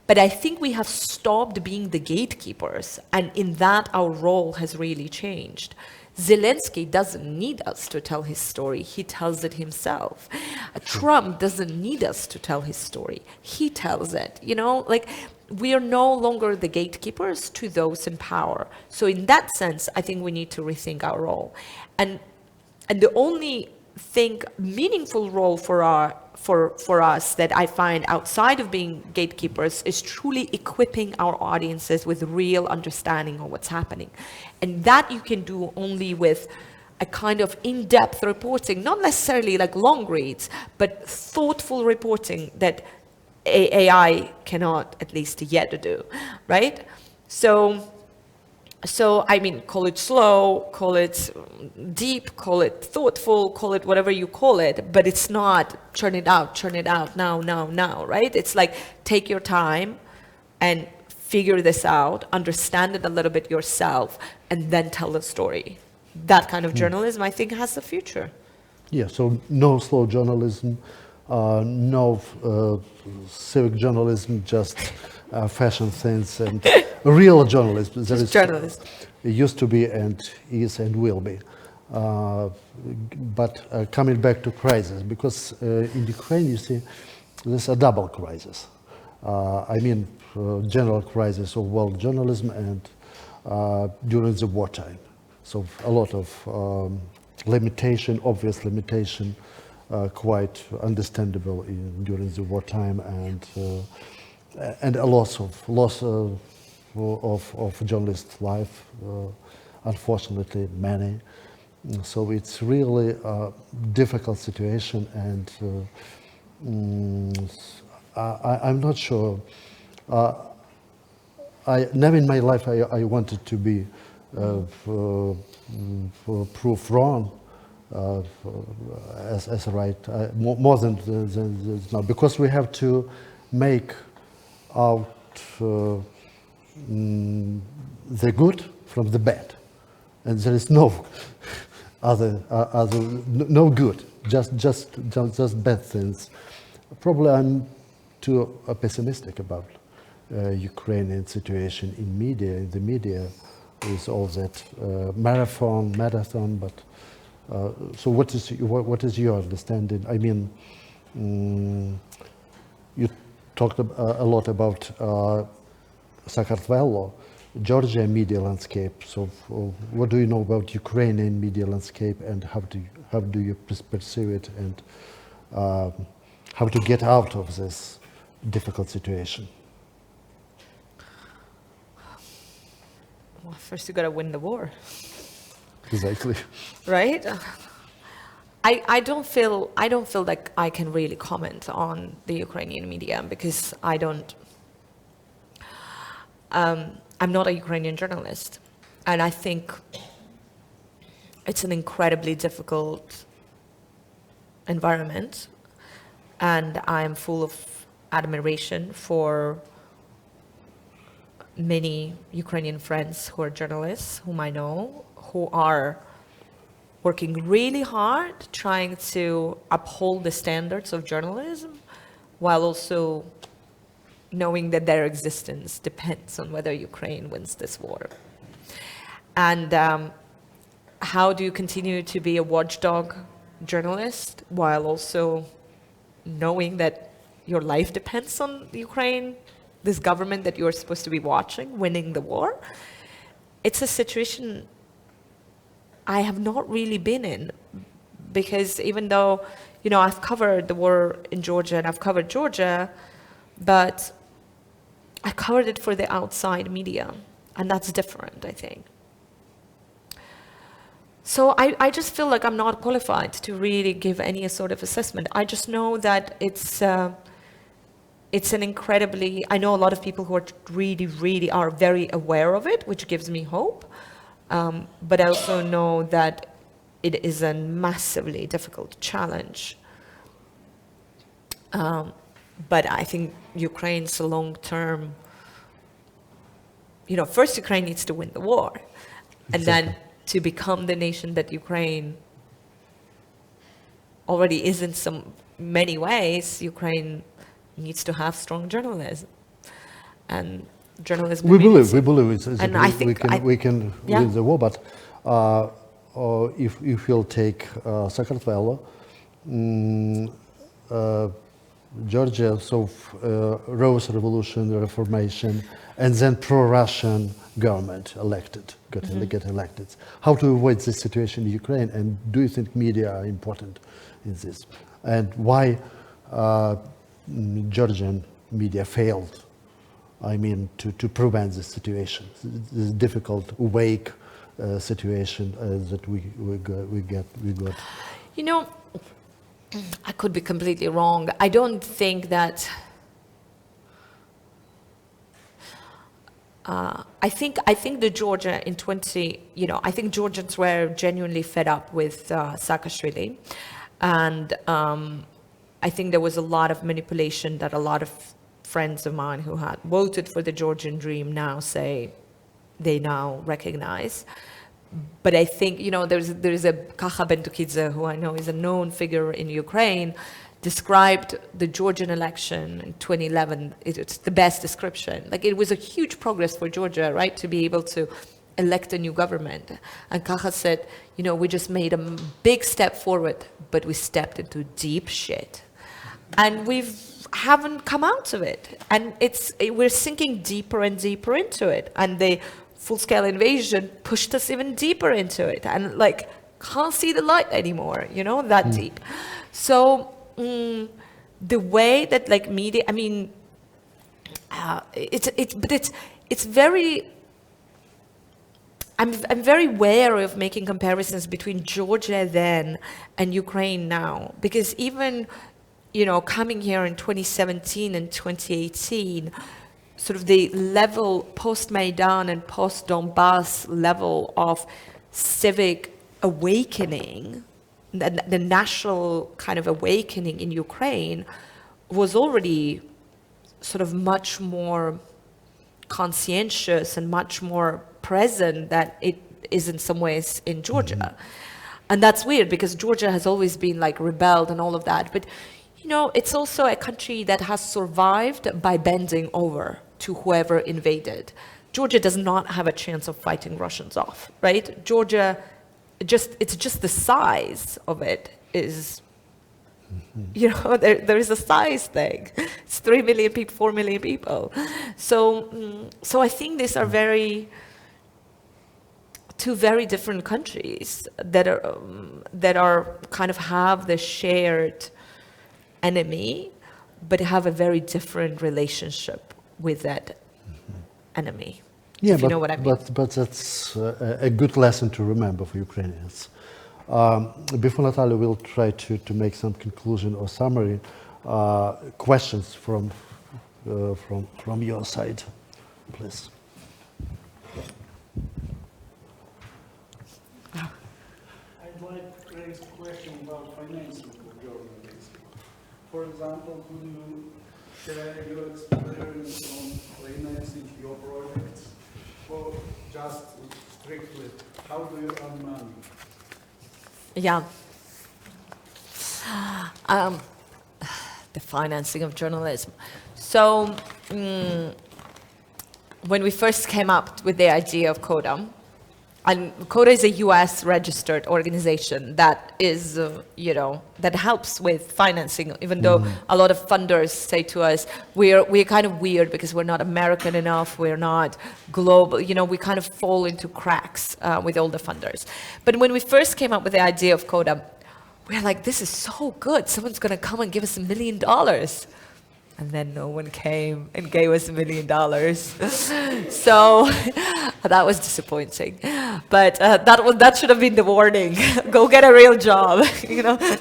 But I think we have stopped being the gatekeepers, and in that our role has really changed. Zelensky doesn't need us to tell his story, he tells it himself. Trump doesn't need us to tell his story, he tells it. You know, like, we are no longer the gatekeepers to those in power. So in that sense, I think we need to rethink our role. And the only meaningful role for us that I find outside of being gatekeepers is truly equipping our audiences with real understanding of what's happening. And that you can do only with a kind of in-depth reporting, not necessarily like long reads, but thoughtful reporting that AI cannot, at least yet, do, right? So I mean, call it slow, call it deep, call it thoughtful, call it whatever you call it, but it's not churn it out, now, right? It's like, take your time and figure this out, understand it a little bit yourself, and then tell the story. That kind of journalism, I think, has the future. Yeah, so no slow journalism, no civic journalism, just fashion things, and real journalism. There is journalism. It used to be and is and will be. But coming back to crisis, because in Ukraine, you see, there's a double crisis. I mean, general crisis of world journalism and during the wartime. So a lot of limitation, obvious limitation, quite understandable during the wartime, and a loss of journalist life, unfortunately many. So it's really a difficult situation, and I'm not sure. Never in my life I wanted to be proof wrong as right, more than now, because we have to make out the good from the bad, and there is no no good, just bad things. Probably I'm too pessimistic about Ukrainian situation in the media with all that marathon. But so what is your understanding? I mean, you talked a lot about Sakartvelo, Georgia media landscape. So what do you know about Ukrainian media landscape, and how do you perceive it, and how to get out of this difficult situation? Well, first you got to win the war. Exactly. Right? I don't feel like I can really comment on the Ukrainian media, because I'm not a Ukrainian journalist, and I think it's an incredibly difficult environment, and I am full of admiration for many Ukrainian friends who are journalists, whom I know, who are working really hard trying to uphold the standards of journalism, while also knowing that their existence depends on whether Ukraine wins this war. And how do you continue to be a watchdog journalist while also knowing that your life depends on Ukraine, this government that you're supposed to be watching, winning the war? It's a situation I have not really been in, because even though, you know, I've covered the war in Georgia and I've covered Georgia, but I covered it for the outside media, and that's different, I think. So I just feel like I'm not qualified to really give any sort of assessment. I just know that it's an incredibly, I know a lot of people who are really are very aware of it, which gives me hope. But I also know that it is a massively difficult challenge. But I think Ukraine's long-term first Ukraine needs to win the war. And then to become the nation that Ukraine already is in many ways, Ukraine needs to have strong journalism. And journalism. We believe it's and I think we can win the war, but if you'll take Sakartvelo, Georgia, Rose Revolution, the Reformation, and then pro-Russian government get elected. How to avoid this situation in Ukraine, and do you think media are important in this? And why Georgian media failed, to prevent this situation, this difficult, weak situation that we got? I could be completely wrong. I don't think that. I think the Georgia in I think Georgians were genuinely fed up with Saakashvili, and I think there was a lot of manipulation that a lot of friends of mine who had voted for the Georgian dream now say they now recognize. But I think, there's a Kacha Bentukidze, who I know is a known figure in Ukraine, described the Georgian election in 2011. It's the best description. It was a huge progress for Georgia, right, to be able to elect a new government. And Kacha said, we just made a big step forward, but we stepped into deep shit. And we haven't come out of it. And we're sinking deeper and deeper into it. And the full-scale invasion pushed us even deeper into it, and can't see the light anymore, that deep. So the way that media, it's very. I'm very wary of making comparisons between Georgia then and Ukraine now, because even coming here in 2017 and 2018. Sort of the level post-Maidan and post-Donbass level of civic awakening, the national kind of awakening in Ukraine was already sort of much more conscientious and much more present than it is in some ways in Georgia. Mm-hmm. And that's weird because Georgia has always been rebelled and all of that. But, it's also a country that has survived by bending over to whoever invaded. Georgia does not have a chance of fighting Russians off, right? Georgia, it's just the size of it is, there is a size thing. It's 3 million people, 4 million people. So I think these are two very different countries that are kind of have the shared enemy, but have a very different relationship with that enemy. Yeah, if you know what I mean. But that's a good lesson to remember for Ukrainians. Before Natalia will try to make some conclusion or summary, questions from your side, please. I'd like to raise a question about financing of journalism. For example, could you share your experience on financing your projects, or just strictly, how do you earn money? Yeah. The financing of journalism. So, when we first came up with the idea of Coda, and Coda is a US registered organization that is, that helps with financing, even though a lot of funders say to us, we're kind of weird because we're not American enough, we're not global, we kind of fall into cracks with all the funders. But when we first came up with the idea of Coda, we were like, this is so good, someone's gonna come and give us $1 million. And then no one came and gave us $1 million. So that was disappointing. But that should have been the warning. Go get a real job,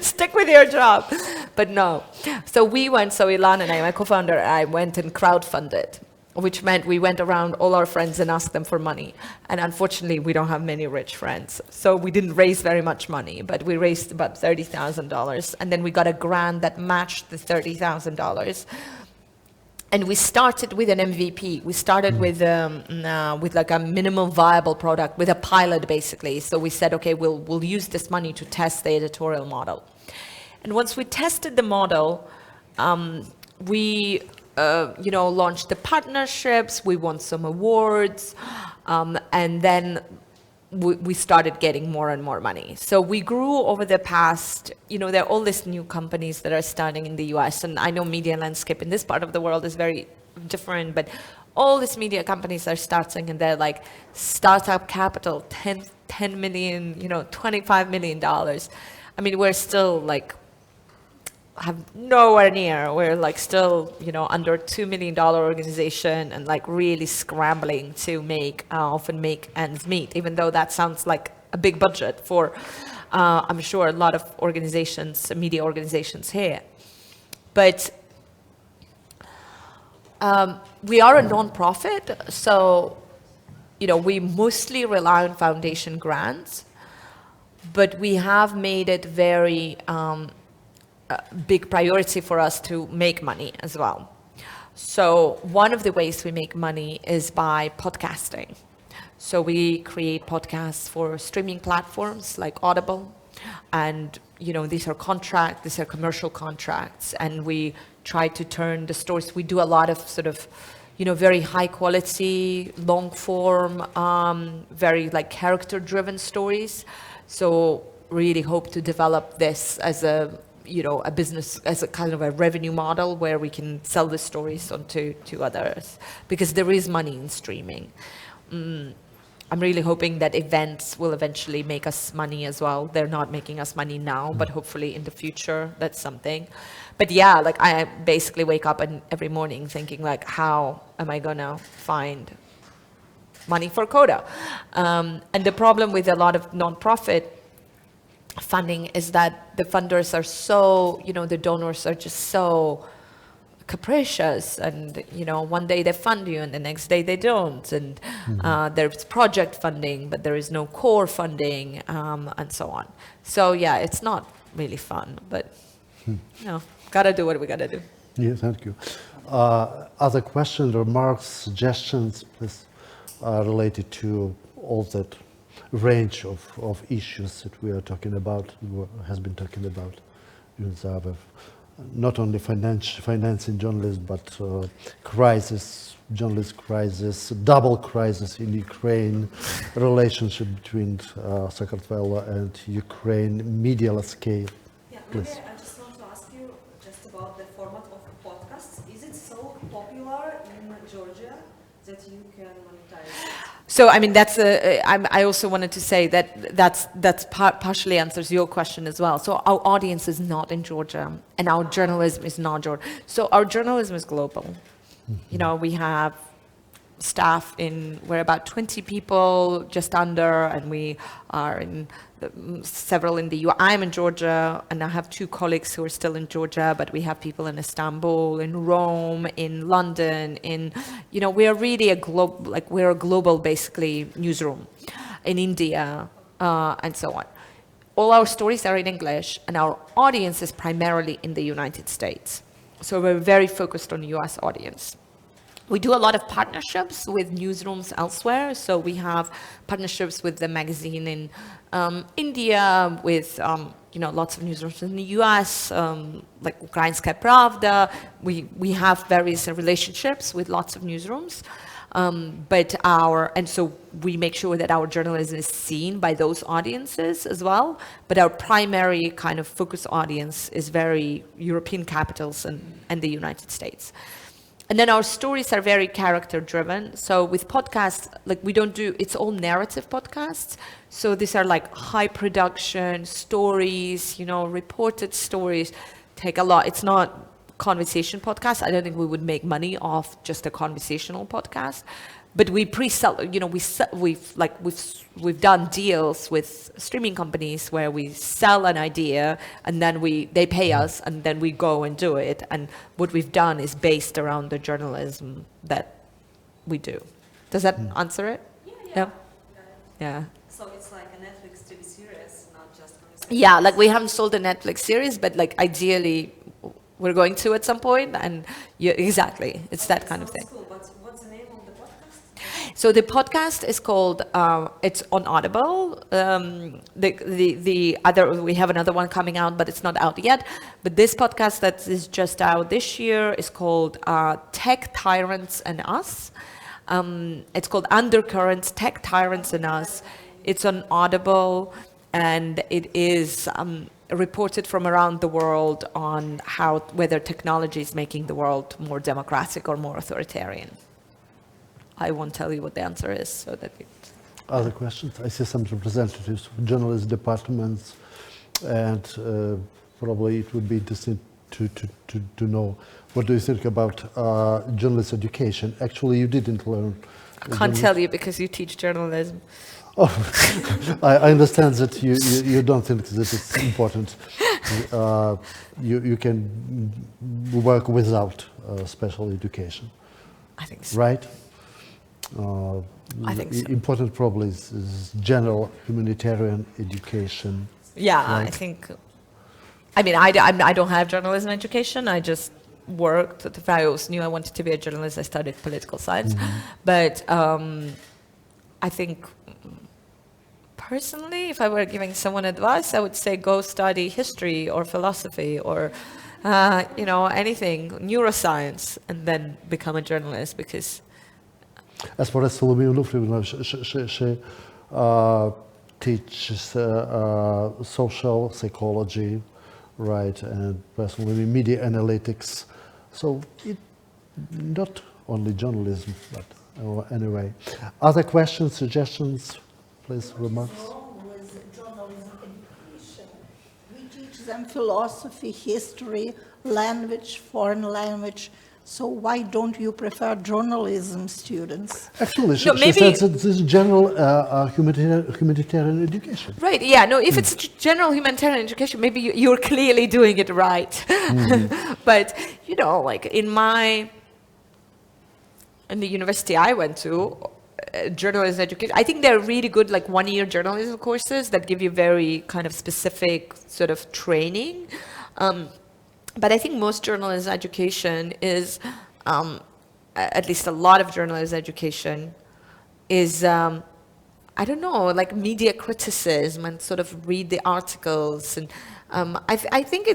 stick with your job. But no. So Ilan and I, my co-founder, and I went and crowdfunded, which meant we went around all our friends and asked them for money. And unfortunately, we don't have many rich friends. So we didn't raise very much money, but we raised about $30,000. And then we got a grant that matched the $30,000. And we started with an MVP. We started with like a minimum viable product, with a pilot basically. So we said, okay, we'll use this money to test the editorial model. And once we tested the model, we launched the partnerships. We won some awards, and then we started getting more and more money. So we grew over the past, there are all these new companies that are starting in the US, and I know media landscape in this part of the world is very different, but all these media companies are starting and they're like startup capital, 10 million, $25 million. I mean, we're still like, have nowhere near. We're like still, under $2 million organization and like really scrambling to often make ends meet, even though that sounds like a big budget for, I'm sure, a lot of organizations, media organizations here. But we are a non-profit, so, we mostly rely on foundation grants, but we have made it very, big priority for us to make money as well. So one of the ways we make money is by podcasting. So we create podcasts for streaming platforms like Audible, and these are commercial contracts, and we try to turn the stories. We do a lot of sort of very high quality, long form, very like character driven stories. So really hope to develop this as a business, as a kind of a revenue model where we can sell the stories to others, because there is money in streaming. I'm really hoping that events will eventually make us money as well. They're not making us money now, but hopefully in the future, that's something. But yeah, like I basically wake up every morning thinking like, how am I gonna find money for Coda? And the problem with a lot of nonprofit funding is that the funders are so, the donors are just so capricious, and one day they fund you and the next day they don't, and there's project funding but there is no core funding, and so on. So yeah, it's not really fun, but gotta do what we gotta do. Yeah, thank you. Other questions, remarks, suggestions, please, related to all that range of issues that we are talking about, has been talking about during the other, not only financing journalists, but journalist crisis, double crisis in Ukraine, relationship between Sakartvelo and Ukraine, media landscape. Yeah, please. maybe I just want to ask you just about the format of podcasts. Is it so popular in Georgia that you can monetize it? So I mean, I also wanted to say that's partially answers your question as well. So our audience is not in Georgia, and our journalism is not Georgia. So our journalism is global. We have staff we're about 20 people, just under, and we are in several in the U.S. I'm in Georgia, and I have 2 colleagues who are still in Georgia, but we have people in Istanbul, in Rome, in London, we are really we're a global, basically, newsroom, in India, and so on. All our stories are in English, and our audience is primarily in the United States. So we're very focused on the US audience. We do a lot of partnerships with newsrooms elsewhere. So we have partnerships with the magazine in India, with lots of newsrooms in the US, like Ukrainska Pravda. We have various relationships with lots of newsrooms. And so we make sure that our journalism is seen by those audiences as well. But our primary kind of focus audience is very European capitals and the United States. And then our stories are very character driven. So with podcasts, it's all narrative podcasts. So these are like high production stories, reported stories, take a lot. It's not conversation podcast. I don't think we would make money off just a conversational podcast, but we pre-sell. We've done deals with streaming companies where we sell an idea and then they pay us and then we go and do it. And what we've done is based around the journalism that we do. Does that answer it? Yeah. Yeah. So it's like a Netflix TV series, not just. Yeah, like we haven't sold a Netflix series, but like ideally, we're going to at some point, and exactly, it's that kind of thing. Cool, but what's the name of the podcast? So the podcast is called, it's on Audible. The other, we have another one coming out, but it's not out yet. But this podcast that is just out this year is called Tech Tyrants and Us. It's called Undercurrents, Tech Tyrants and Us. It's on Audible, and it is reported from around the world on whether technology is making the world more democratic or more authoritarian. I won't tell you what the answer is, so that it... Other questions? I see some representatives from journalist departments, and probably it would be interesting to know, what do you think about journalist education? Actually, you didn't learn. I can't tell you because you teach journalism. Oh, I understand that you don't think that it's important. You can work without special education. I think so. Right? I think so. Important probably is general humanitarian education. Yeah, right? I think. I mean, I don't have journalism education. I just worked. If I always knew I wanted to be a journalist, I studied political science. But I think, personally, if I were giving someone advice, I would say go study history or philosophy or, anything, neuroscience, and then become a journalist, because... As far as Solomia Onufrievna, she teaches social psychology, right, and personally media analytics. So not only journalism, but anyway. Other questions, suggestions, please, remarks? What's wrong with journalism education? We teach them philosophy, history, language, foreign language. So why don't you prefer journalism students? Actually, she said that this is general humanitarian education. Right, yeah, no, if it's general humanitarian education, maybe you're clearly doing it right. But, like in the university I went to, journalism education, I think they're really good, like 1-year journalism courses that give you very kind of specific sort of training. But I think most journalism education is, at least a lot of journalism education is, I don't know, like media criticism and sort of read the articles. And I think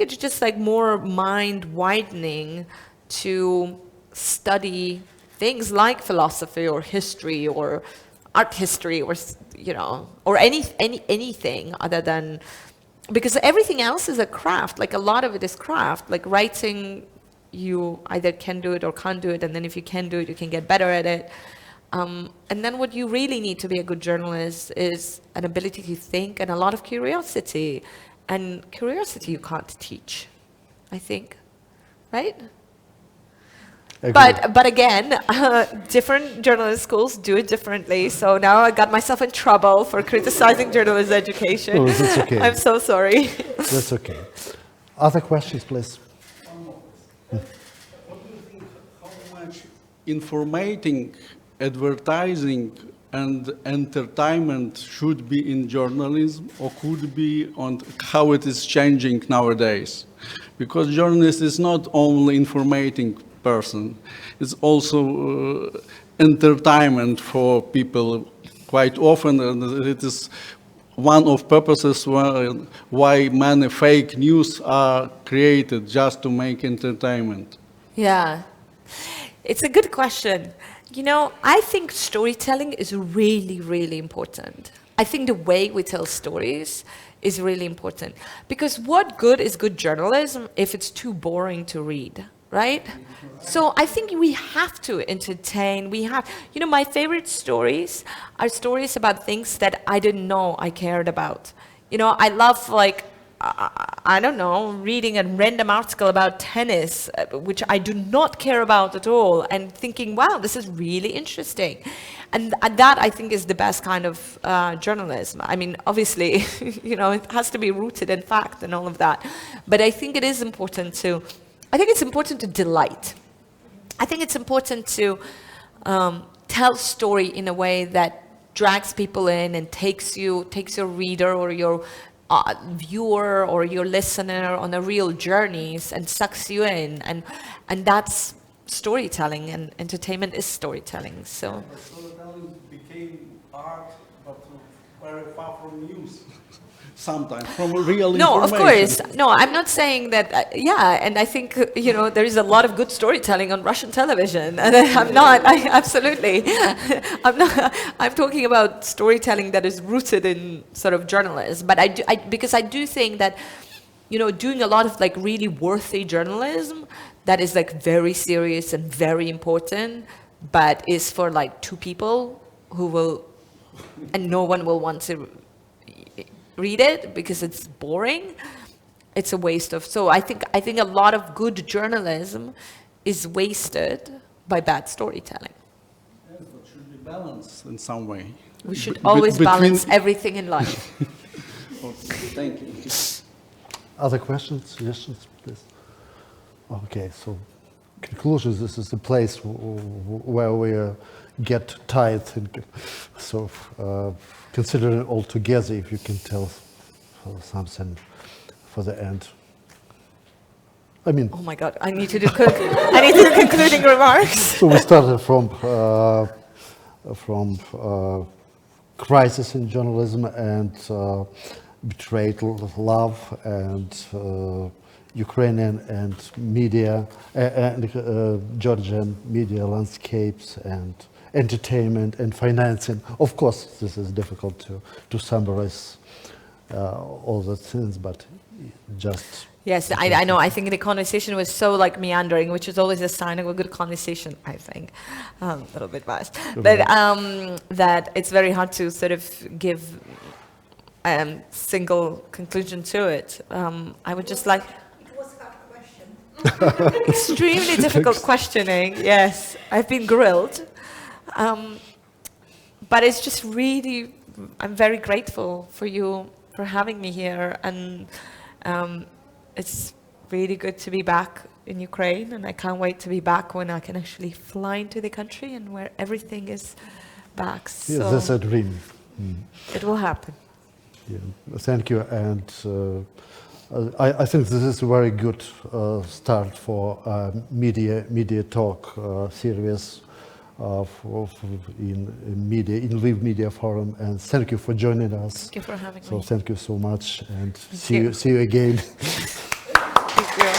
it's just like more mind widening to study things like philosophy or history or art history or, or anything other than... Because everything else is a craft, like a lot of it is craft. Like writing, you either can do it or can't do it, and then if you can do it, you can get better at it. And then what you really need to be a good journalist is an ability to think and a lot of curiosity. And curiosity you can't teach, I think, right? But again, different journalism schools do it differently. So now I got myself in trouble for criticizing journalism education. Oh, that's okay. I'm so sorry. That's okay. Other questions, please? What do you think, how much informating, advertising, and entertainment should be in journalism, or could be on how it is changing nowadays? Because journalist is not only informating person, it's also entertainment for people quite often, and it is one of purposes why many fake news are created, just to make entertainment. Yeah, it's a good question. I think storytelling is really, really important. I think the way we tell stories is really important, because what good is good journalism if it's too boring to read? Right? So I think we have to entertain. My favorite stories are stories about things that I didn't know I cared about. I love, like, I don't know, reading a random article about tennis, which I do not care about at all, and thinking, wow, this is really interesting. And that, I think, is the best kind of journalism. I mean, obviously, it has to be rooted in fact and all of that. But I think it is important to... I think it's important to delight. I think it's important to tell story in a way that drags people in and takes your reader or your viewer or your listener on a real journeys and sucks you in, and that's storytelling, and entertainment is storytelling. So But storytelling became art, but very far from news. Sometimes from real no, of information. course, no. I'm not saying that. Yeah, and I think there is a lot of good storytelling on Russian television, and I'm not. Absolutely, I'm not. I'm talking about storytelling that is rooted in sort of journalism. But because I do think that, doing a lot of like really worthy journalism that is like very serious and very important, but is for like two people who will, and no one will want to read it because it's boring. It's a waste of. So I think a lot of good journalism is wasted by bad storytelling. Yes, but should be balanced in some way. We should always balance everything in life. Okay, thank you. Other questions, suggestions, please? Okay, so conclusions, this is the place where we get tired. So consider it all together, if you can tell something for the end. I mean, Oh my God! I need to do concluding remarks. so we started from crisis in journalism and betrayal, love, and Ukrainian and media, and Georgian media landscapes, and entertainment and financing. Of course, this is difficult to summarize all the things, but just. Yes, I know. I think the conversation was so like meandering, which is always a sign of a good conversation, I think. A little bit biased. But that it's very hard to sort of give single conclusion to it. I would just like... It was a hard question. Extremely difficult questioning, yes. I've been grilled. But it's just really... I'm very grateful for you for having me here. And it's really good to be back in Ukraine, and I can't wait to be back when I can actually fly into the country and where everything is back. So Yes, that's a dream. it will happen. Yeah, thank you. And I think this is a very good start for media talk series in Lviv Media Forum. And thank you for joining us. Thank you for having So me. thank you so much, and you. see you again. Thank you.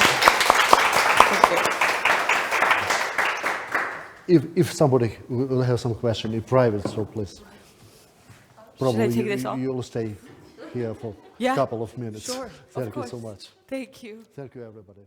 Thank you. If somebody will have some question in private, so please. Probably take this off? you'll stay here for Yeah, a couple of minutes. sure, Thank of you course. so much. Thank you. Thank you, everybody.